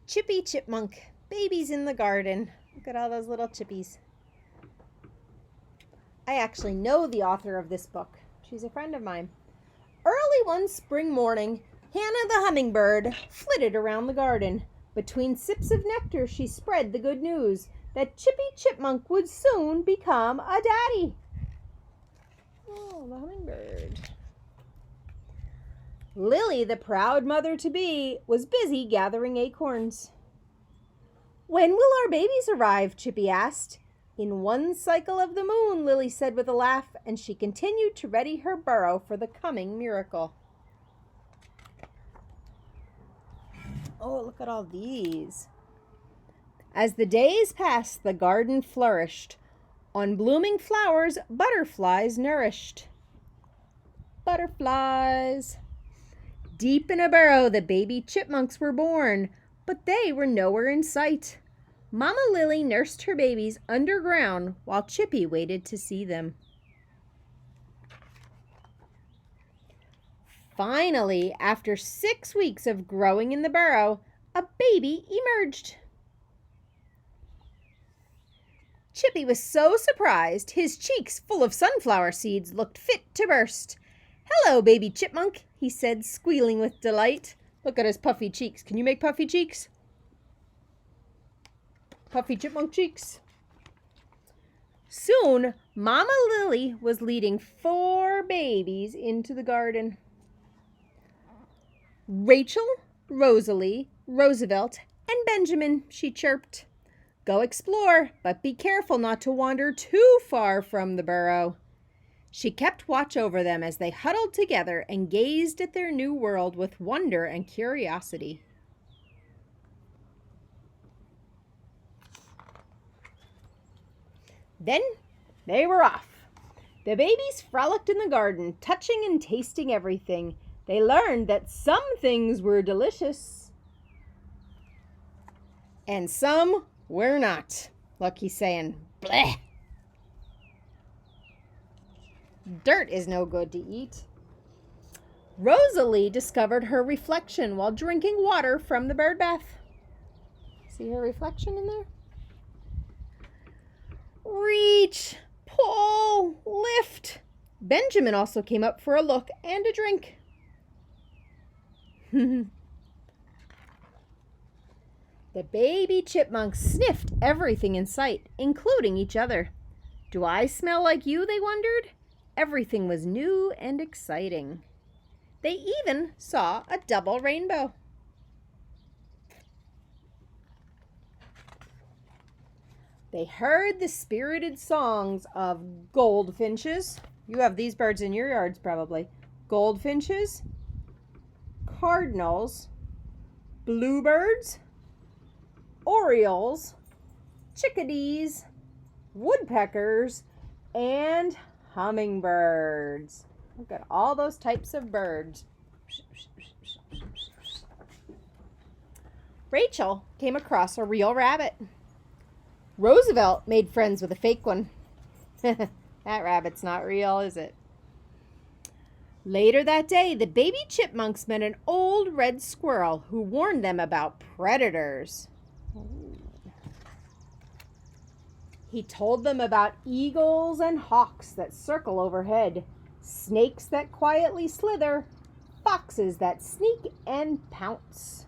Chippy Chipmunk, babies in the garden. Look at all those little chippies. I actually know the author of this book. She's a friend of mine. Early one spring morning, Hannah the hummingbird flitted around the garden. Between sips of nectar, she spread the good news that Chippy Chipmunk would soon become a daddy. Oh, the hummingbird. Lily, the proud mother-to-be, was busy gathering acorns. "When will our babies arrive?" Chippy asked. "In one cycle of the moon," Lily said with a laugh, and she continued to ready her burrow for the coming miracle. Oh, look at all these. As the days passed, the garden flourished. On blooming flowers, butterflies nourished. Butterflies. Deep in a burrow, the baby chipmunks were born, but they were nowhere in sight. Mama Lily nursed her babies underground while Chippy waited to see them. Finally, after 6 weeks of growing in the burrow, a baby emerged. Chippy was so surprised, his cheeks full of sunflower seeds looked fit to burst. "Hello, baby chipmunk," he said, squealing with delight. Look at his puffy cheeks. Can you make puffy cheeks? Puffy chipmunk cheeks. Soon, Mama Lily was leading 4 babies into the garden. "Rachel, Rosalie, Roosevelt, and Benjamin," she chirped. "Go explore, but be careful not to wander too far from the burrow." She kept watch over them as they huddled together and gazed at their new world with wonder and curiosity. Then they were off. The babies frolicked in the garden, touching and tasting everything. They learned that some things were delicious and some were not. Look, he's saying, "Bleh. Dirt is no good to eat." Rosalie discovered her reflection while drinking water from the bird bath. See her reflection in there? Reach, pull, lift. Benjamin also came up for a look and a drink. The baby chipmunks sniffed everything in sight, including each other. "Do I smell like you?" they wondered. Everything was new and exciting. They even saw a double rainbow. They heard the spirited songs of goldfinches. You have these birds in your yards probably. Goldfinches, cardinals, bluebirds, orioles, chickadees, woodpeckers, and hummingbirds. Look at all those types of birds. Rachel came across a real rabbit. Roosevelt made friends with a fake one. That rabbit's not real, is it? Later that day, the baby chipmunks met an old red squirrel who warned them about predators. He told them about eagles and hawks that circle overhead, snakes that quietly slither, foxes that sneak and pounce.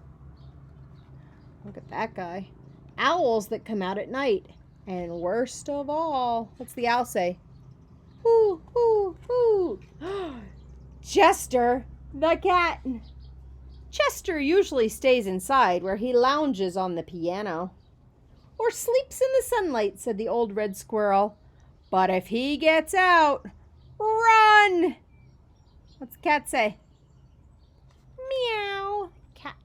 Look at that guy. Owls that come out at night. And worst of all, what's the owl say? Hoo, hoo, hoo. Chester, the cat. Chester usually stays inside where he lounges on the piano. Or sleeps in the sunlight, said the old red squirrel. But if he gets out, run! What's the cat say? Meow, cat.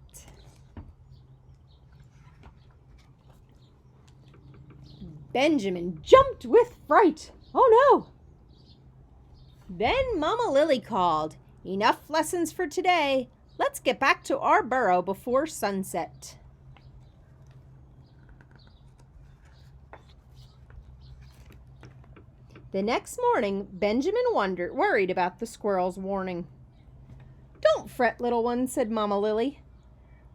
Benjamin jumped with fright. Oh no! Then Mama Lily called, "Enough lessons for today. Let's get back to our burrow before sunset." The next morning, Benjamin worried about the squirrel's warning. "Don't fret, little one," said Mama Lily.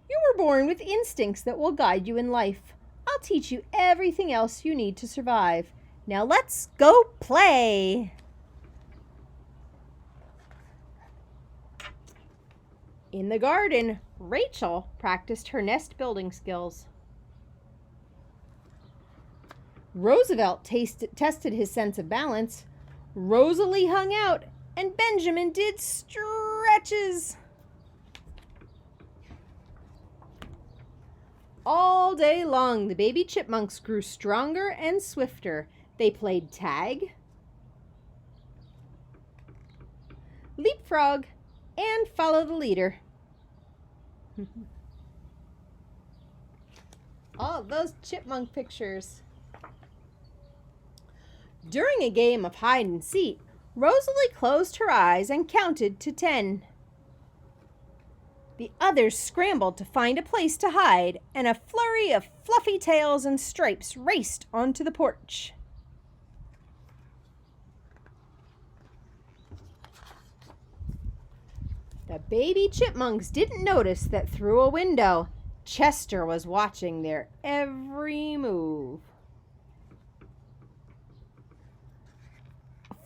You were born with instincts that will guide you in life. I'll teach you everything else you need to survive. Now let's go play! In the garden, Rachel practiced her nest building skills. Roosevelt tested his sense of balance. Rosalie hung out, and Benjamin did stretches. All day long, the baby chipmunks grew stronger and swifter. They played tag, leapfrog, and follow the leader. All those chipmunk pictures. During a game of hide and seek, Rosalie closed her eyes and counted to 10. The others scrambled to find a place to hide, and a flurry of fluffy tails and stripes raced onto the porch. The baby chipmunks didn't notice that through a window, Chester was watching their every move.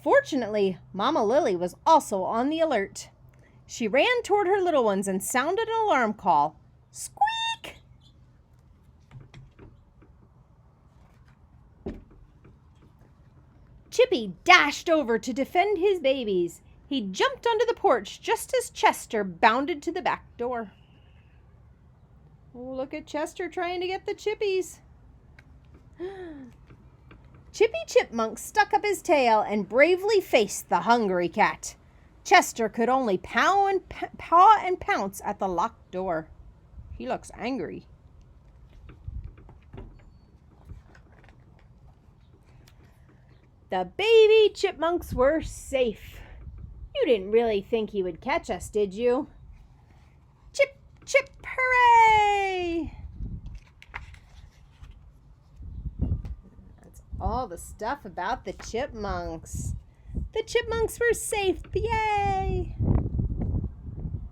Fortunately, Mama Lily was also on the alert. She ran toward her little ones and sounded an alarm call. Squeak! Chippy dashed over to defend his babies. He jumped onto the porch just as Chester bounded to the back door. Oh, look at Chester trying to get the chippies. Chippy Chipmunk stuck up his tail and bravely faced the hungry cat. Chester could only paw and pounce at the locked door. He looks angry. The baby chipmunks were safe. You didn't really think he would catch us, did you? Chip, chip, hooray! That's all the stuff about the chipmunks. The chipmunks were safe, yay!